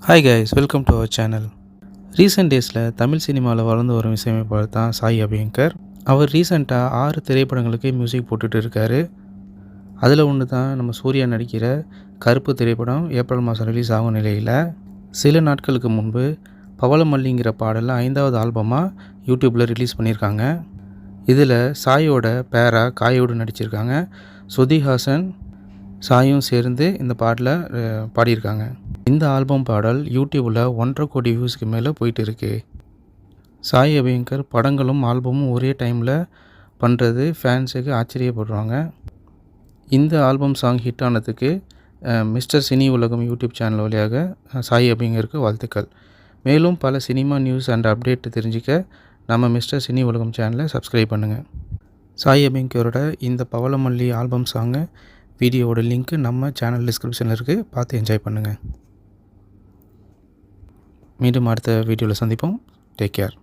Hi guys, welcome to our channel. Recent டேஸில் தமிழ் சினிமாவில் வளர்ந்து வரும் இசையமைப்பாளர் தான் சாய் அபியங்கர். அவர் ரீசெண்டாக 6 திரைப்படங்களுக்கு மியூசிக் போட்டுட்டு இருக்காரு. அதில் ஒன்று தான் நம்ம சூர்யா நடிக்கிற கருப்பு திரைப்படம் ஏப்ரல் மாதம் ரிலீஸ் ஆகும் நிலையில், சில நாட்களுக்கு முன்பு பவளமல்லிங்கிற பாடலில் 5வது ஆல்பமாக யூடியூப்பில் ரிலீஸ் பண்ணியிருக்காங்க. இதில் சாயோட பேரா காயோடு நடிச்சிருக்காங்க. ஸ்ருதிஹாசன் சாயும் சேர்ந்து இந்த பாட்டில் பாடியிருக்காங்க. இந்த ஆல்பம் பாடல் யூடியூப்பில் 1.5 கோடி வியூஸ்க்கு மேலே போயிட்டு இருக்கு. சாய் அபியங்கர் படங்களும் ஆல்பமும் ஒரே டைமில் பண்ணுறது ஃபேன்ஸுக்கு ஆச்சரியப்படுறாங்க. இந்த ஆல்பம் சாங் ஹிட் ஆனதுக்கு மிஸ்டர் சினி உலகம் யூடியூப் சேனல் வழியாக சாய் அபியங்கருக்கு வாழ்த்துக்கள். மேலும் பல சினிமா நியூஸ் அண்ட் அப்டேட் தெரிஞ்சிக்க நம்ம மிஸ்டர் சினி உலகம் சேனலை சப்ஸ்கிரைப் பண்ணுங்கள். சாய் அபியங்கரோட இந்த பவளமல்லி ஆல்பம் சாங்கு வீடியோவோட லிங்க்கு நம்ம சேனல் டிஸ்கிரிப்ஷனில் இருக்குது, பார்த்து என்ஜாய் பண்ணுங்கள். மீண்டும் அடுத்த வீடியோவில் சந்திப்போம். Take care.